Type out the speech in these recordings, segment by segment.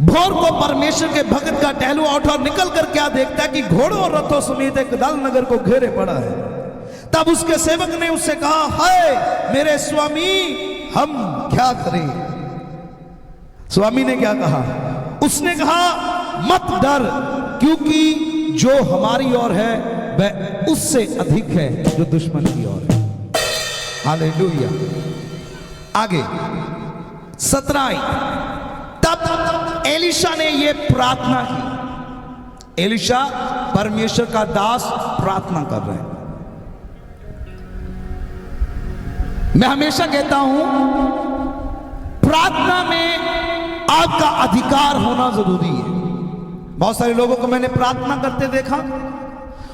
भोर को परमेश्वर के भक्त का टहलुआ उठा और निकल कर क्या देखता है कि घोड़ों और रथों समेत एक दल नगर को घेरे पड़ा है। तब उसके सेवक ने उससे कहा, हाय मेरे स्वामी, हम क्या करें? स्वामी ने क्या कहा? उसने कहा, मत डर, क्योंकि जो हमारी ओर है वह उससे अधिक है जो दुश्मन की ओर है। हालेलुया। आगे 17। तब एलीशा ने यह प्रार्थना की। एलीशा परमेश्वर का दास प्रार्थना कर रहे हैं। मैं हमेशा कहता हूं, प्रार्थना में आपका अधिकार होना जरूरी है। बहुत सारे लोगों को मैंने प्रार्थना करते देखा,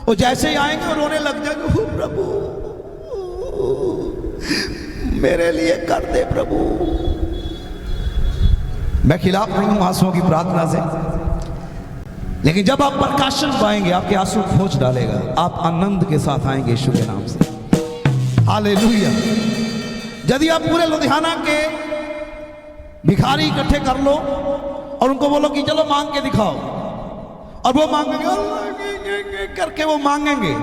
वो जैसे ही आएंगे और रोने लग जाएंगे, हो प्रभु मेरे लिए कर दे प्रभु। मैं खिलाफ नहीं हूं आंसुओं की प्रार्थना से, लेकिन जब आप प्रकाशन पाएंगे आपके आंसू पोंछ डालेगा, आप आनंद के साथ आएंगे यीशु के नाम से। हालेलुया। यदि आप पूरे लुधियाना के भिखारी इकट्ठे कर लो और उनको बोलो कि चलो मांग के दिखाओ, और वो मांगेंगे करके वो मांगेंगे,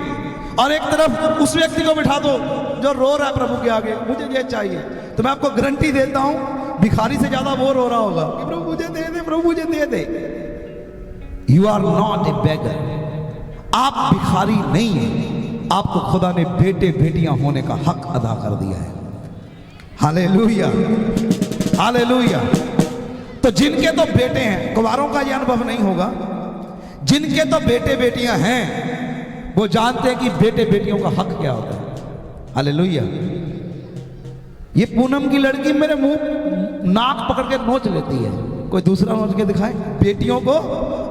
और एक तरफ उस व्यक्ति को बिठा दो जो रो रहा है प्रभु के आगे, मुझे ये चाहिए, तो मैं आपको गारंटी देता हूं भिखारी से ज्यादा वो रो रहा होगा कि प्रभु मुझे दे दे, प्रभु मुझे दे दे। यू आर नॉट ए बेगर। आप भिखारी नहीं है, आपको खुदा ने बेटे बेटियां होने का हक अदा कर दिया है। Hallelujah, hallelujah. तो जिनके तो बेटे हैं, कुंवारों का यह अनुभव नहीं होगा, जिनके तो बेटे बेटियां हैं वो जानते हैं कि बेटे बेटियों का हक क्या होता है। हालेलुया। ये पूनम की लड़की मेरे मुंह नाक पकड़ के नोच लेती है, कोई दूसरा नोच के दिखाए। बेटियों को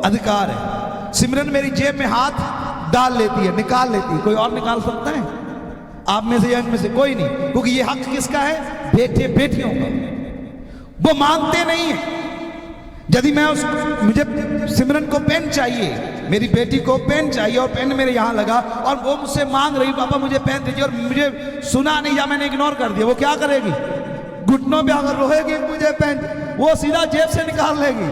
अधिकार है। सिमरन मेरी जेब में हाथ डाल लेती है, निकाल लेती है, कोई और निकाल सकता है? आप में से या इनमें से कोई नहीं, क्योंकि ये हक किसका है? बेटे बेटियों का। वो मांगते नहीं है। यदि मैं मुझे सिमरन को पेन चाहिए, मेरी बेटी को पेन चाहिए, और पेन मेरे यहाँ लगा और वो मुझसे मांग रही, पापा मुझे पेन दीजिए, और मुझे सुना नहीं या मैंने इग्नोर कर दिया, वो क्या करेगी? घुटनों पे अगर रोएगी मुझे पेन, वो सीधा जेब से निकाल लेगी।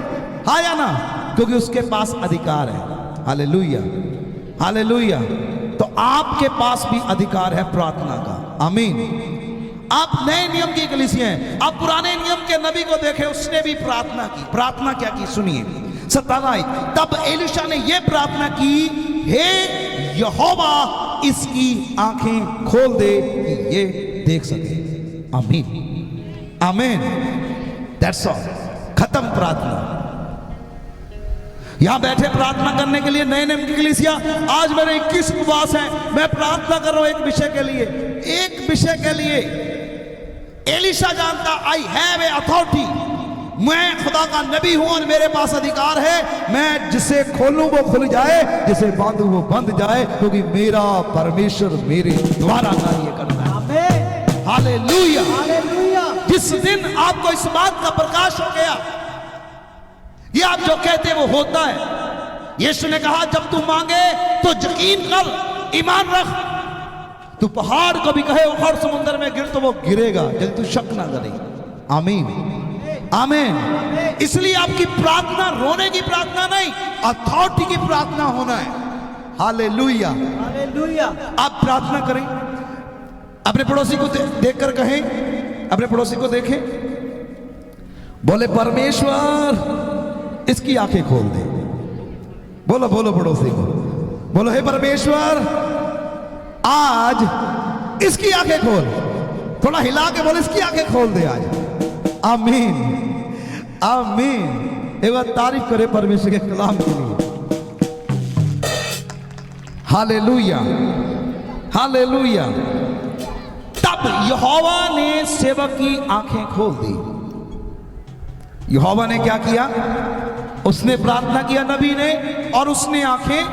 हाँ या ना? क्योंकि उसके पास अधिकार है। Hallelujah, hallelujah. तो आपके पास भी अधिकार है प्रार्थना का। आमीन। आप नए नियम की कलीसिया हैं, आप पुराने नियम के नबी को देखें, उसने भी प्रार्थना की। प्रार्थना क्या की सुनिए। 17। तब एलीशा ने यह प्रार्थना की, हे यहोवा इसकी आंखें खोल दे कि ये देख सके। आमीन, आमीन। That's all. खत्म प्रार्थना। यहां बैठे प्रार्थना करने के लिए नए नियम की कलीसिया, आज मेरे 21 उपवास हैं, मैं प्रार्थना कर रहा हूं एक विषय के लिए, एक विषय के लिए। एलीशा जानता, आई हैव ए अथॉरिटी, मैं खुदा का नबी हूं और मेरे पास अधिकार है। मैं जिसे खोलूं वो खुल जाए, जिसे बांधूं वो बंध जाए, क्योंकि मेरा परमेश्वर मेरे द्वारा कार्य करता है। आमीन, हालेलुया, हालेलुया। जिस दिन आपको इस बात का प्रकाश हो गया, ये आप जो कहते वो होता है। यीशु ने कहा, जब तू मांगे तो यकीन कर, ईमान रख। तू पहाड़ को भी कहे उखड़ समुद्र में गिर, तो वो गिरेगा, जब तू शक ना करे। आमीन, आमीन। इसलिए आपकी प्रार्थना रोने की प्रार्थना नहीं, अथॉरिटी की प्रार्थना होना है। Hallelujah, hallelujah. आप प्रार्थना करें, अपने पड़ोसी को देखकर कहें, अपने पड़ोसी को देखें, बोले परमेश्वर इसकी आंखें खोल दे। बोलो बोलो पड़ोसी को, बोलो हे परमेश्वर आज इसकी आंखें खोल। थोड़ा हिला के बोलो इसकी आंखें खोल दे आज। आमीन, आमीन। एक बार तारीफ करे परमेश्वर के कलाम के लिए। Hallelujah, hallelujah. तब यहोवा ने सेवक की आंखें खोल दी। यहोवा ने क्या किया? उसने प्रार्थना किया नबी ने, और उसने आंखें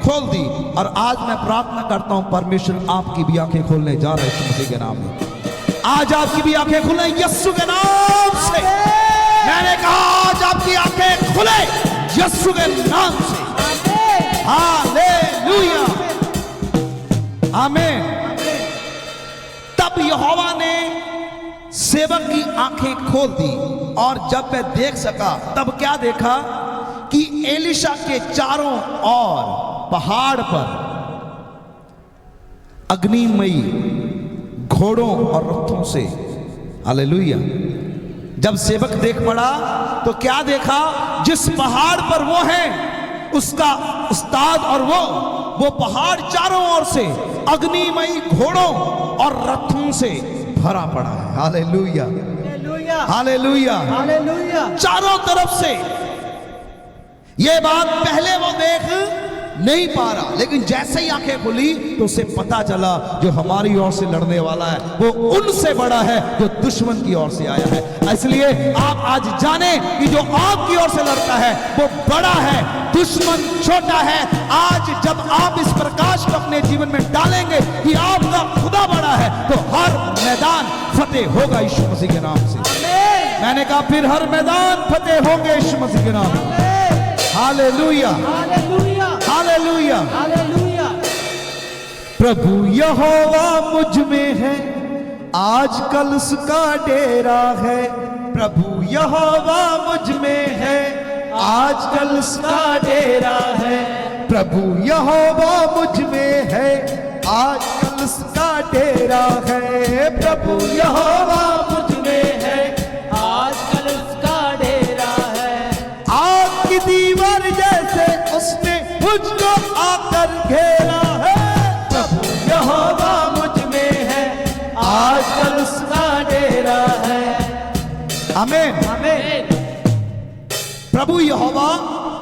खोल दी। और आज मैं प्रार्थना करता हूं, परमेश्वर आपकी भी आंखें खोलने जा रहे हैं यीशु मसीह के नाम में। आज आपकी भी आंखें खुले यीशु के नाम से। मैंने कहा आज आपकी आंखें खुले यीशु के नाम से। हालेलुया, आमीन। तब यहोवा ने सेवक की आंखें खोल दी और जब मैं देख सका तब क्या देखा कि एलिशा के चारों ओर पहाड़ पर अग्निमयी घोड़ों और रथों से, हालेलुया। जब सेवक देख पड़ा तो क्या देखा, जिस पहाड़ पर वो है उसका उस्ताद और वो पहाड़ चारों ओर से अग्निमयी घोड़ों और रथों से भरा पड़ा है। Hallelujah, hallelujah, hallelujah. चारों तरफ से। ये बात पहले वो देख नहीं पा रहा, लेकिन जैसे ही आंखें खुली तो उसे पता चला जो हमारी ओर से लड़ने वाला है वो उनसे बड़ा है जो दुश्मन की ओर से आया है। इसलिए आप आज जाने कि जो आपकी ओर से लड़ता है वो बड़ा है, दुश्मन छोटा है। आज जब आप इस प्रकाश को अपने जीवन में डालेंगे कि आपका खुदा बड़ा है, तो हर मैदान फतेह होगा यीशु मसीह के नाम से। मैंने कहा फिर हर मैदान फतेह होंगे यीशु मसीह के नाम से। Hallelujah, hallelujah, hallelujah, hallelujah. प्रभु यहोवा मुझ में है, आजकल उसका डेरा है। प्रभु यहोवा मुझ में है, आजकल उसका डेरा है। प्रभु यहोवा मुझ में है, आजकल उसका डेरा है। प्रभु यहोवा मुझ में है, आजकल उसका डेरा है। आग की दीवार जैसे उसने मुझको आकर घेरा है। प्रभु यहोवा मुझ में है, आजकल उसका डेरा है। आमीन, आमीन। प्रभु यहोवा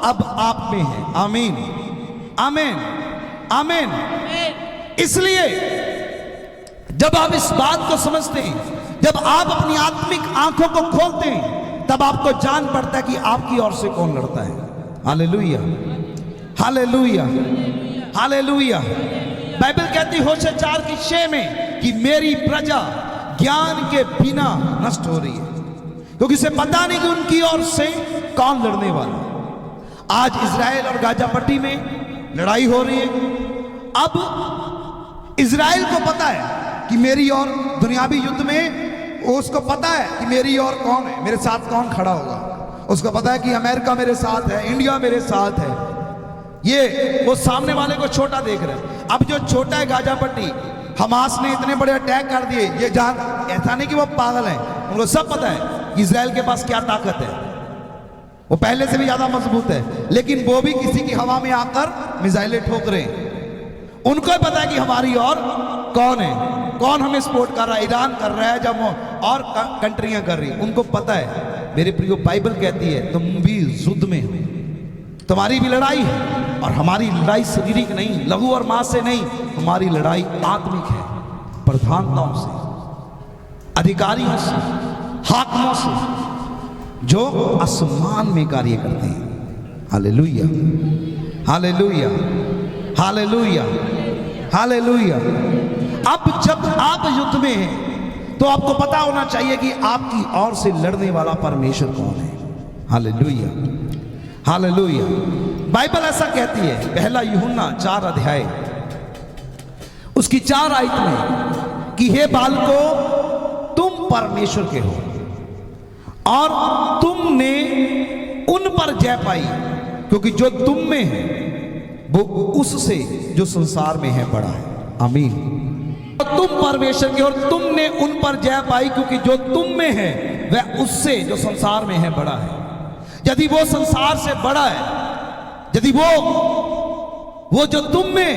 अब आप में है। आमीन, आमीन, आमीन। इसलिए जब आप इस बात को समझते हैं, जब आप अपनी आत्मिक आंखों को खोलते हैं, तब आपको जान पड़ता है कि आपकी ओर से कौन लड़ता है। Hallelujah, hallelujah, hallelujah. बाइबल कहती है होशे 4:6 में कि मेरी प्रजा ज्ञान के बिना नष्ट हो रही है, क्योंकि उसे पता नहीं कि उनकी ओर से कौन लड़ने वाला। आज इजराइल और गाजा पट्टी में लड़ाई हो रही है। अब इजराइल को पता है कि मेरी और दुनियावी युद्ध में उसको पता है कि मेरी और कौन है, मेरे साथ कौन खड़ा होगा। उसको पता है कि अमेरिका मेरे साथ है, इंडिया मेरे साथ है। ये वो सामने वाले को छोटा देख रहे हैं। अब जो छोटा है गाजा पट्टी, हमास ने इतने बड़े अटैक कर दिए, ये जान ऐसा नहीं कि वो पागल है, उनको सब पता है कि इजराइल के पास क्या ताकत है। वो पहले से भी ज्यादा मजबूत है, लेकिन वो भी किसी की हवा में आकर मिसाइलें ठोक रहे हैं। उनको ही पता है कि हमारी और कौन है, कौन हमें सपोर्ट कर रहा है। ईरान कर रहा है, जब और कंट्रियां कर रही, उनको पता है। मेरे प्रियो, बाइबल कहती है तुम भी युद्ध में हो, तुम्हारी भी लड़ाई है। और हमारी लड़ाई शारीरिक नहीं, लहू और मांस से नहीं, हमारी लड़ाई आत्मिक है। प्रधानताओं से, अधिकारियों से, हाकिमों से, जो आसमान में कार्य करते हैं। Hallelujah, hallelujah, hallelujah, hallelujah. अब जब आप युद्ध में हैं तो आपको पता होना चाहिए कि आपकी ओर से लड़ने वाला परमेश्वर कौन है। Hallelujah, hallelujah. बाइबल ऐसा कहती है, पहला यूहन्ना 4 अध्याय उसकी 4 आयत में कि हे बालको, तुम परमेश्वर के हो और तुमने उन पर जय पाई, क्योंकि जो तुम में है वो उससे जो संसार में है बड़ा है। आमीन। तुम परमेश्वर के और तुमने उन पर जय पाई, क्योंकि जो तुम में है वह उससे जो संसार में है बड़ा है। यदि वो संसार से बड़ा है, यदि वो जो तुम में,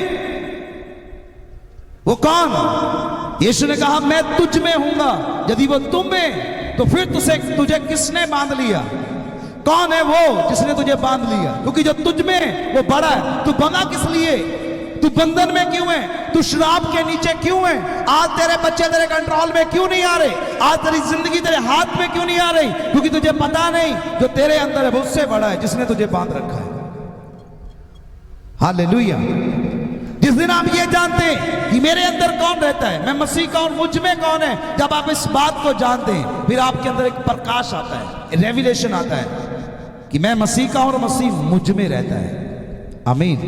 वो कौन? यीशु ने कहा मैं तुझ में हूंगा। यदि वो तुम में, तो फिर तुझे किसने बांध लिया? कौन है वो जिसने तुझे बांध लिया? क्योंकि जो तुझ में वो बड़ा है। तू बंधा किस लिए? तू बंधन में क्यों है? तू शराब के नीचे क्यों है? आज तेरे बच्चे तेरे कंट्रोल में क्यों नहीं आ रहे? आज तेरी जिंदगी तेरे हाथ में क्यों नहीं आ रही? क्योंकि तुझे पता नहीं जो तेरे अंदर है वो उससे बड़ा है जिसने तुझे बांध रखा है। हालेलुया। जिस दिन आप ये जानते हैं कि मेरे अंदर कौन रहता है, मैं मसीह कौन, मुझ में कौन है, जब आप इस बात को जानते हैं, फिर आपके अंदर एक प्रकाश आता है, रेवलेशन आता है कि मैं मसीह का हूं और मसीह मुझ में रहता है। आमीन।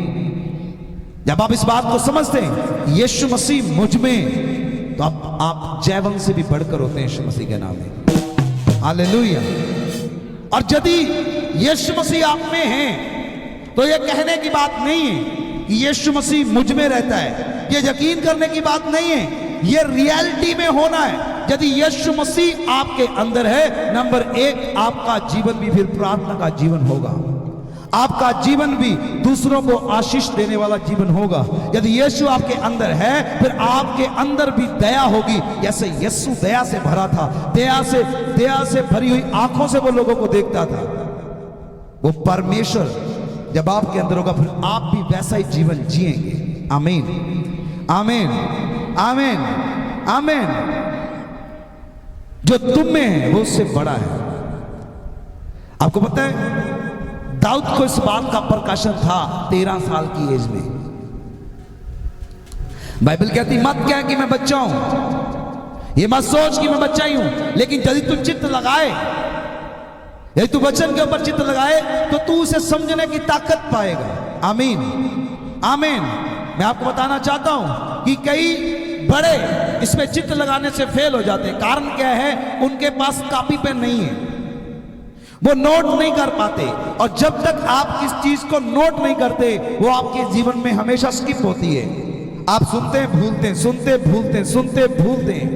जब आप इस बात को समझते हैं यीशु मसीह मुझ में, तो आप जयवंत से भी बढ़कर होते हैं यीशु मसीह के नाम में। हालेलुया। और यदि यीशु मसीह आप में है तो यह कहने की बात नहीं है कि यीशु मसीह मुझ में रहता है, यह यकीन करने की बात नहीं है, यह रियलिटी में होना है। यदि यीशु मसीह आपके अंदर है, नंबर 1 आपका जीवन भी फिर प्रार्थना का जीवन होगा, आपका जीवन भी दूसरों को आशीष देने वाला जीवन होगा। यदि यीशु आपके अंदर है फिर आपके अंदर भी दया होगी, जैसे यीशु दया से भरा था, दया से भरी हुई आंखों से वो लोगों को देखता था। वो परमेश्वर जब आपके अंदर होगा फिर आप भी वैसा ही जीवन जिएंगे। आमीन आमीन आमीन आमीन। जो तुम में है वो उससे बड़ा है। आपको पता है दाऊद को इस बात का प्रकाशन था 13 साल की एज में। बाइबल कहती मत क्या कि मैं बच्चा हूं, ये मत सोच कि मैं बच्चा ही हूं, लेकिन यदि तू चित्त लगाए, यदि तू वचन के ऊपर चित्त लगाए तो तू उसे समझने की ताकत पाएगा। आमीन आमीन। मैं आपको बताना चाहता हूं कि कई बड़े इसमें चित्त लगाने से फेल हो जाते हैं। कारण क्या है? उनके पास कॉपी पेन नहीं है, वो नोट नहीं कर पाते। और जब तक आप किस चीज को नोट नहीं करते वो आपके जीवन में हमेशा स्किप होती है। आप सुनते भूलते हैं, सुनते भूलते हैं, सुनते भूलते हैं।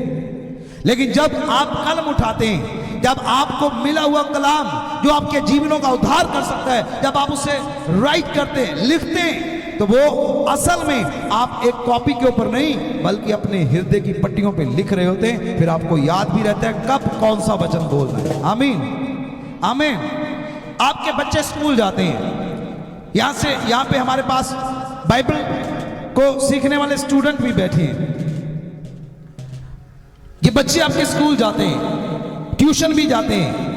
लेकिन जब आप कलम उठाते हैं, जब आपको मिला हुआ कलाम जो आपके जीवनों का उद्धार कर सकता है, जब आप उसे राइट करते हैं, लिखते हैं, तो वो असल में आप एक कॉपी के ऊपर नहीं बल्कि अपने हृदय की पट्टियों पे लिख रहे होते हैं। फिर आपको याद भी रहता है कब कौन सा वचन बोलना है। आमीन आमीन। आपके बच्चे स्कूल जाते हैं, यहां पे हमारे पास बाइबल को सीखने वाले स्टूडेंट भी बैठे हैं। ये बच्चे आपके स्कूल जाते हैं, ट्यूशन भी जाते हैं।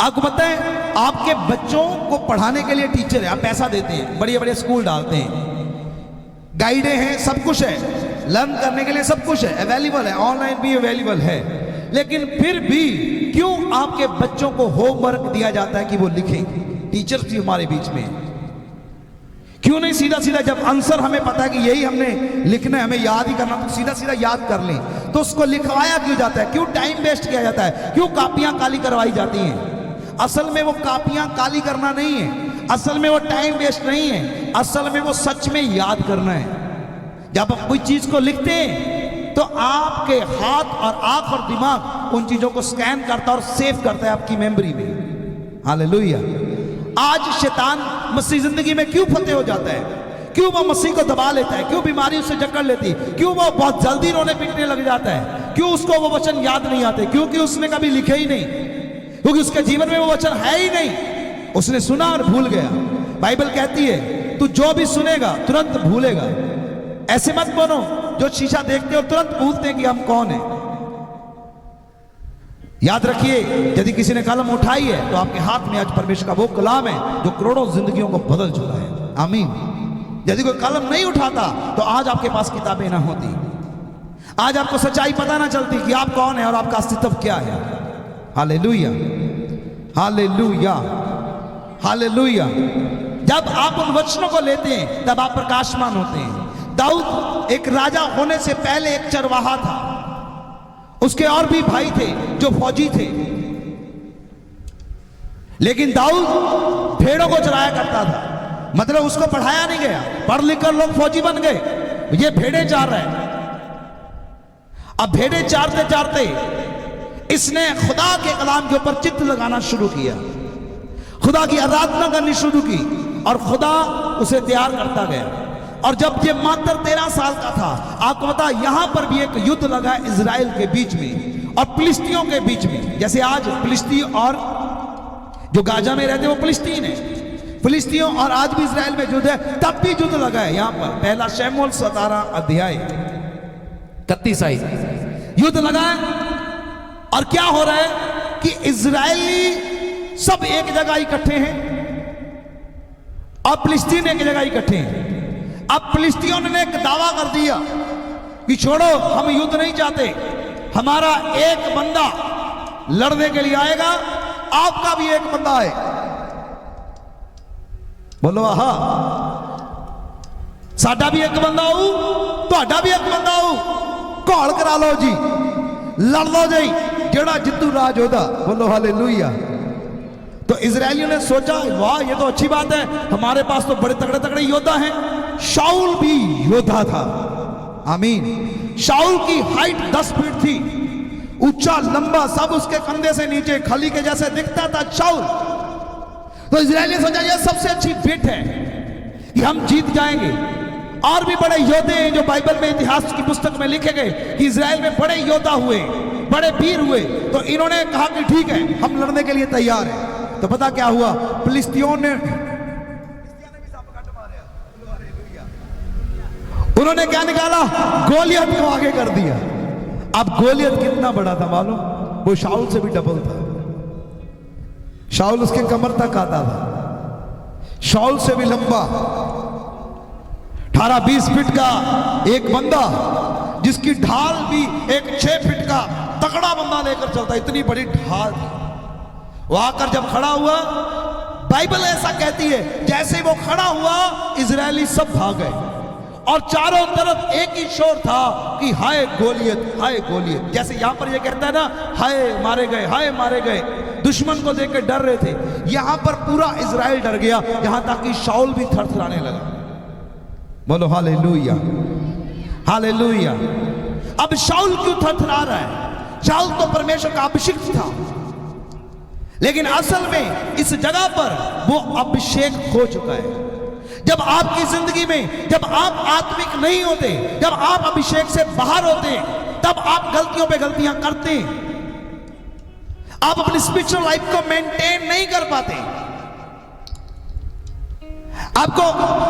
आपको पता है आपके बच्चों को पढ़ाने के लिए टीचर है, आप पैसा देते हैं, बड़े बड़े स्कूल डालते हैं, गाइडें हैं, सब कुछ है, लर्न करने के लिए सब कुछ है, अवेलेबल है, ऑनलाइन भी अवेलेबल है। लेकिन फिर भी क्यों आपके बच्चों को होमवर्क दिया जाता है कि वो लिखें? टीचर्स भी हमारे बीच में है। क्यों नहीं सीधा सीधा जब आंसर हमें पता है कि यही हमने लिखना है, हमें याद ही करना, तो सीधा सीधा याद कर लें, तो उसको लिखवाया क्यों जाता है? क्यों टाइम वेस्ट किया जाता है? क्यों कापियां काली करवाई जाती हैं? असल में वो कापियां काली करना नहीं है, असल में वो टाइम वेस्ट नहीं है, असल में वो सच में याद करना है। जब आप कोई चीज को लिखते हैं तो आपके हाथ और आंख और दिमाग उन चीजों को स्कैन करता है और सेव करता है आपकी मेमोरी में। हालेलुया। आज शैतान मसीह जिंदगी में क्यों फतेह हो जाता है? क्यों वो मसीह को दबा लेता है? क्यों बीमारी उसे जकड़ लेती है? क्यों वो बहुत जल्दी रोने पीटने लग जाता है? क्यों उसको वो वचन याद नहीं आते? क्योंकि उसने कभी लिखे ही नहीं, क्योंकि उसके जीवन में वो वचन है ही नहीं, उसने सुना और भूल गया। बाइबल कहती है तू जो भी सुनेगा तुरंत भूलेगा। ऐसे मत बनो जो शीशा देखते हो तुरंत भूलते हैं कि हम कौन है। याद रखिए यदि किसी ने कलम उठाई है तो आपके हाथ में आज परमेश्वर का वो कलाम है जो करोड़ों जिंदगियों को बदल चुका है। आमीन। यदि कोई कलम नहीं उठाता तो आज आपके पास किताबें ना होती, आज आपको सच्चाई पता ना चलती कि आप कौन है और आपका अस्तित्व क्या है। Hallelujah hallelujah hallelujah. जब आप उन वचनों को लेते हैं तब आप प्रकाशमान होते हैं। दाऊद एक राजा होने से पहले एक चरवाहा था, उसके और भी भाई थे जो फौजी थे, लेकिन दाऊद भेड़ों को चराया करता था। मतलब उसको पढ़ाया नहीं गया, पढ़ लिख कर लोग फौजी बन गए, ये भेड़े चार रहे हैं। अब भेड़े चारते चारते इसने खुदा के कलाम के ऊपर चित्त लगाना शुरू किया, खुदा की आराधना करनी शुरू की और खुदा उसे तैयार करता गया। और जब ये मात्र 13 साल का था, आपको पता यहां पर भी एक युद्ध लगा इजराइल के बीच में और फिलिस्तियों के बीच में। जैसे आज फिलिस्ती और जो गाजा में रहते हैं वो फिलिस्तीन है, फिलिस्तियों और आज भी इजराइल में युद्ध है, तब भी युद्ध लगा है। यहां पर पहला शमूएल 17 अध्याय 31 आयत युद्ध लगा है। और क्या हो रहा है कि इजरायली सब एक जगह इकट्ठे हैं और फिलिस्तीन एक जगह इकट्ठे हैं। अब फिलिस्तियों ने एक दावा कर दिया कि छोड़ो, हम युद्ध नहीं चाहते, हमारा एक बंदा लड़ने के लिए आएगा, आपका भी एक बंदा है। बोलो आहा, साडा भी एक बंदा हो, तुहाडा भी एक बंदा हो, घोल करा लो जी, लड़ लो जी, जेड़ा जितू राज होदा। बोलो हालेलुया तो इजरायलियों ने सोचा, वाह ये तो अच्छी बात है, हमारे पास तो बड़े तगड़े तगड़े योद्धा हैं। शाऊल भी योद्धा था, आमीन। शाऊल की हाइट 10 फीट थी, ऊंचा लंबा, सब उसके कंधे से नीचे खली के जैसे दिखता था शाऊल। तो इजरायलियों ने सोचा ये सबसे अच्छी बिट है कि हम जीत जाएंगे। और भी बड़े योद्धे हैं जो बाइबल में, इतिहास की पुस्तक में लिखे गए कि इजराइल में बड़े योद्धा हुए, बड़े वीर हुए। तो इन्होंने कहा कि ठीक है, हम लड़ने के लिए तैयार हैं। तो पता क्या हुआ, फिलिस्तियों ने उन्होंने क्या निकाला, गोलियत को आगे कर दिया। अब गोलियत कितना बड़ा था मालूम, वो शाऊल से भी डबल था। शाऊल उसके कमर तक आता था, शाऊल से भी लंबा, 18-20 फीट का एक बंदा, जिसकी ढाल भी एक 6 फीट का तगड़ा बंदा लेकर चलता, इतनी बड़ी ढाल थी। वो आकर जब खड़ा हुआ, बाइबल ऐसा कहती है जैसे वो खड़ा हुआ इजरायली सब भाग गए और चारों तरफ एक ही शोर था कि हाय गोलियत, हाय गोलियत। जैसे यहां पर ये कहता है ना, हाय मारे गए, हाय मारे गए। दुश्मन को देख के डर रहे थे, यहां पर पूरा इजराइल डर गया, यहां तक कि शाऊल भी थरथराने लगा। बोलो हालेलुया, हालेलुया। अब शाऊल क्यों थरथरा रहा है? शाऊल तो परमेश्वर का अभिषिक्त था, लेकिन असल में इस जगह पर वो अभिषेक खो चुका है। जब आपकी जिंदगी में, जब आप आत्मिक नहीं होते, जब आप अभिषेक से बाहर होते, तब आप गलतियों पे गलतियां करते हैं, आप अपनी स्पिरिचुअल लाइफ को मेंटेन नहीं कर पाते, आपको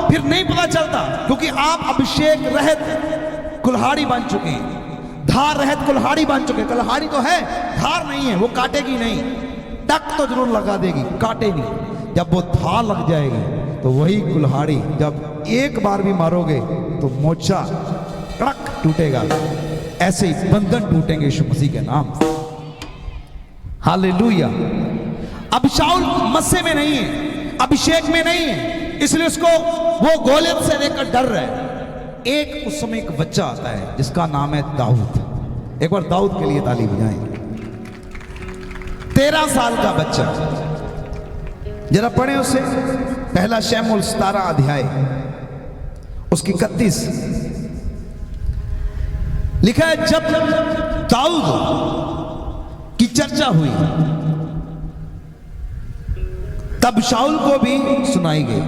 फिर नहीं पता चलता, क्योंकि आप अभिषेक रहित कुल्हाड़ी बन चुके हैं, धार रहित कुल्हाड़ी बन चुके हैं। कुल्हाड़ी तो है, धार नहीं है, वो काटेगी नहीं, टक तो जरूर लगा देगी, काटेगी। जब वो धार लग जाएगी तो वही कुल्हाड़ी जब एक बार भी मारोगे तो मोर्चा कड़क टूटेगा। ऐसे ही बंधन टूटेंगे यीशु मसीह के नाम से। हालेलुया। अब शाऊल मस्से में नहीं है, अभिषेक में नहीं है, इसलिए उसको वो गोलियत से लेकर डर रहा है। एक उस समय एक बच्चा आता है जिसका नाम है दाऊद। एक बार दाऊद के लिए ताली बजाएं। 13 साल का बच्चा, जरा पढ़े उससे पहला शमूएल 17 अध्याय उसकी 31 लिखा है, जब दाऊद की चर्चा हुई तब शाऊल को भी सुनाई गई।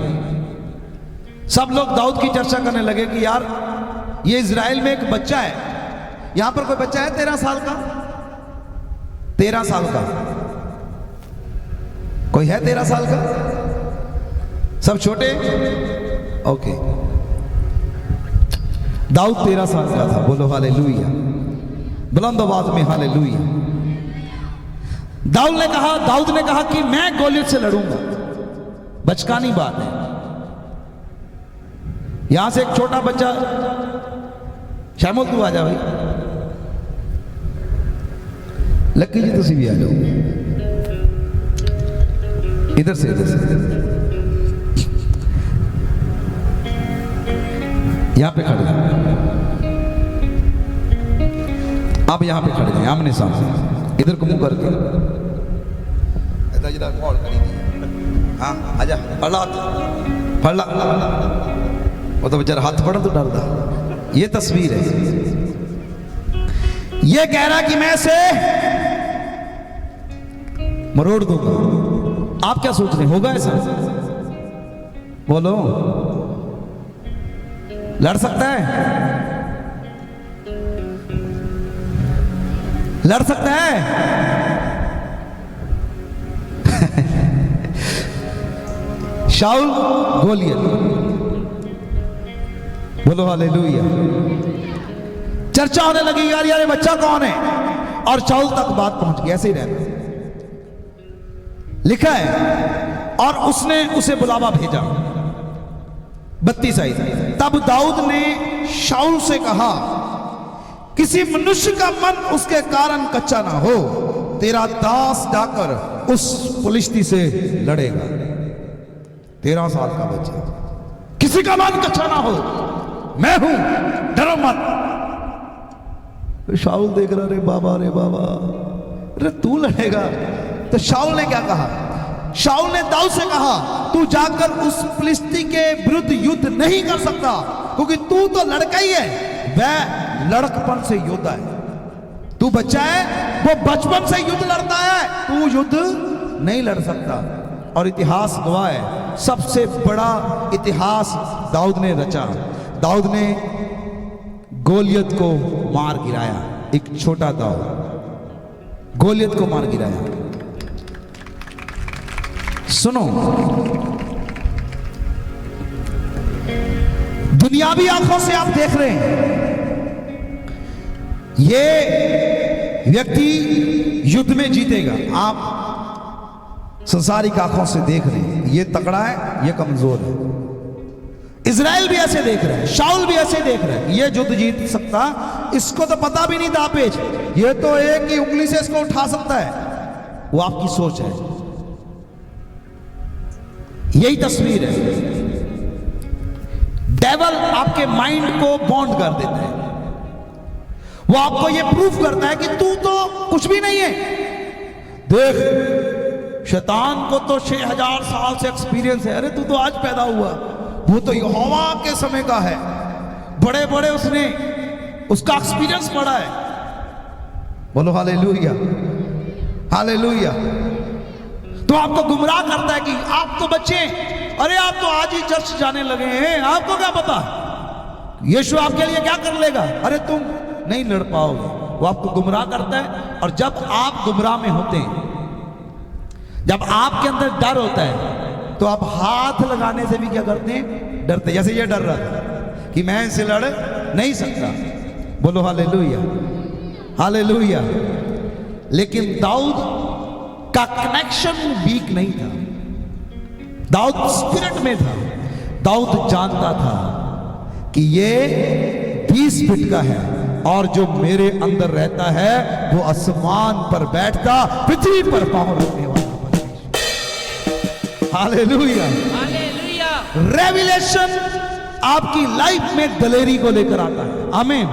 सब लोग दाऊद की चर्चा करने लगे कि यार ये इजराइल में एक बच्चा है। यहां पर कोई बच्चा है 13 साल का? 13 साल का कोई है? 13 साल का? सब छोटे? ओके। दाऊद 13 साल का था। बोलो हालेलुया, बुलंद आवाज में हालेलुया। दाऊद ने कहा कि मैं गोलियत से लड़ूंगा। बचकानी बात है। यहां से एक छोटा बच्चा, शमूएल तू आ जा भाई, लक्की जी तुसी भी आ जाओ, इधर से यहां पे खड़े, आप यहां पे खड़े हैं आमने सामने, इधर को मुंह करके, इधर इधर कॉल करी दी। हाँ आजा, फड़ला, वो तो बेचारा हाथ पड़ा तो डरदा। ये तस्वीर है, ये कह रहा कि मैं इसे मरोड़ दूंगा। आप क्या सोच रहे हैं, होगा ऐसा? बोलो, लड़ सकता है? लड़ सकता है? शाऊल गोलियत। बोलो हालेलुया। चर्चा होने लगी, यार ये बच्चा कौन है? और शाऊल तक बात पहुंच गई। ऐसे ही रहना लिखा है, और उसने उसे बुलावा भेजा। 32 आई। तब दाऊद ने शाऊल से कहा, किसी मनुष्य का मन उसके कारण कच्चा ना हो, तेरा दास जाकर उस फिलिस्ती से लड़ेगा। 13 साल का बच्चा, किसी का मन कच्चा ना हो, मैं हूं, डरो मत। शाऊल देख रहा, रे बाबा, रे बाबा, अरे तू लड़ेगा? तो शाऊल ने क्या कहा, शाऊल ने दाऊद से कहा, तू जाकर उस फिलिस्ती के विरुद्ध युद्ध नहीं कर सकता, क्योंकि तू तो लड़का ही है, वह लड़कपन से योद्धा है। तू बच्चा है, वो बचपन से युद्ध लड़ता है, तू युद्ध नहीं लड़ सकता। और इतिहास गवाह है, सबसे बड़ा इतिहास दाऊद ने रचा। दाऊद ने गोलियत को मार गिराया, एक छोटा दाऊद गोलियत को मार गिराया। सुनो, दुनियावी आंखों से आप देख रहे हैं ये व्यक्ति युद्ध में जीतेगा, आप संसारिक आंखों से देख रहे हैं ये तगड़ा है, ये कमजोर है। इजराइल भी ऐसे देख रहे हैं, शाऊल भी ऐसे देख रहे हैं, ये युद्ध जीत सकता, इसको तो पता भी नहीं दापेज, ये तो एक ही उंगली से इसको उठा सकता है। वो आपकी सोच है, यही तस्वीर है। डेविल आपके माइंड को बॉन्ड कर देता है, वो आपको ये प्रूफ करता है कि तू तो कुछ भी नहीं है। देख, शैतान को तो 6000 साल से एक्सपीरियंस है, अरे तू तो आज पैदा हुआ, वो तो यहोवा के समय का है, बड़े बड़े उसने उसका एक्सपीरियंस पड़ा है। बोलो हालेलुया, हालेलुया। तो आपको गुमराह करता है कि आप तो बच्चे, अरे आप तो आज ही चर्च जाने लगे हैं, आपको क्या पता यीशु आपके लिए क्या कर लेगा, अरे तुम नहीं लड़ पाओगे। वो आपको गुमराह करता है। और जब आप गुमराह में होते हैं, जब आपके अंदर डर होता है, तो आप हाथ लगाने से भी क्या करते हैं, डरते। जैसे ये डर रहा था कि मैं इनसे लड़ नहीं सकता। बोलो हालेलुया, हालेलुया। लेकिन दाऊद का कनेक्शन वीक नहीं था, दाऊद स्पिरिट में था। दाऊद जानता था कि ये 20 फीट का है, और जो मेरे अंदर रहता है वो आसमान पर बैठता, पृथ्वी पर पांव रखने वाला। Hallelujah, hallelujah. रेविलेशन आपकी लाइफ में दलेरी को लेकर आता है। आमीन।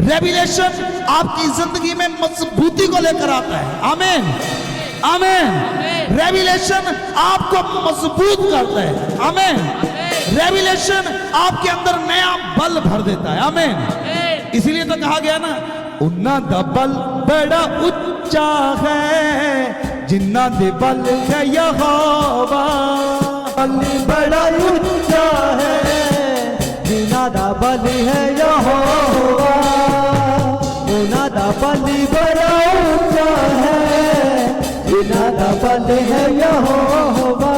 रेविलेशन आपकी जिंदगी में मजबूती को लेकर आता है। आमीन, आमीन। रेविलेशन आपको मजबूत करता है। आमीन। रेविलेशन आपके अंदर नया बल भर देता है। आमीन। इसीलिए तो कहा गया ना, उन्ना दा बल बड़ा उच्चा है, जिन्ना दे बल है यहोवा। बल बड़ा उच्चा है, जिन्ना दा बल है यहोवा। उन्ना दा बल बड़ा उच्चा है, जिन्ना दा बल है यहोवा।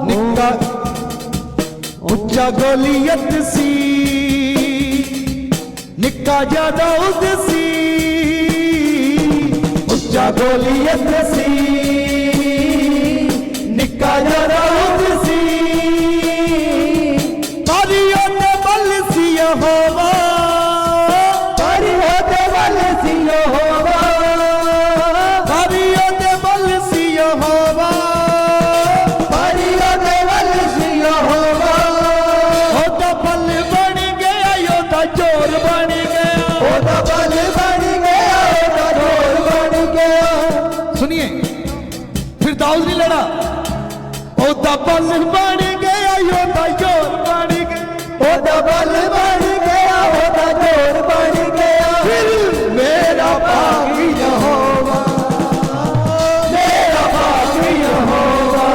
निक्का उच्चा गोलियत सी, निक्का ज्यादा उदसी, उच्चा गोलियत सी, निक्का ज्यादा उदसी। परियों दे बल सी यहोवा, परियों दे बल सी यहोवा, परियों दे बल सी यहोवा, परियों दे बल सी यहोवा। ओदा बल बन गया, योदा जोर बन गया, ओदा बल बन गया, ओदा जोर बन गया। सुनिए, फिर दाऊद नहीं लड़ा, ओदा बल बन गया, योदा जोर बन गया, ओदा बल बन गया, ओदा जोर बन गया। फिर मेरा बागी यहोवा, मेरा बागी यहोवा।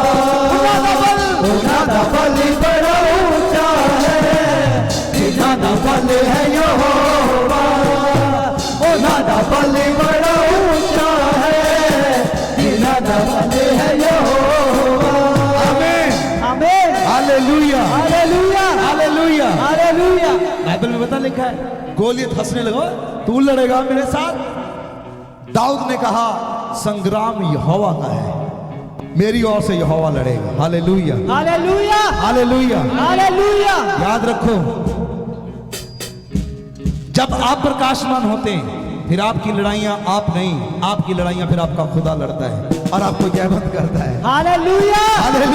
उन्ना दा बल बड़ा ऊंचा है, जिन्ना दा बल है यहोवा। उन्ना दा बल बड़ा ऊंचा है, जिन्ना दा बल है यहोवा। आमीन, आमीन, hallelujah, hallelujah, hallelujah. Hallelujah. Bible में बता लिखा है, गोलियत हंसने लगा, तू लड़ेगा मेरे साथ। दाऊद ने कहा, संग्राम यहोवा का है, मेरी ओर से यहोवा लड़ेगा। Hallelujah, hallelujah, hallelujah. हालेलुया। याद रखो, जब आप प्रकाशमान होते हैं, फिर आपकी लड़ाइयां आप नहीं, आपकी लड़ाइयां फिर आपका खुदा लड़ता है और आपको जयवंत करता है। Hallelujah, hallelujah.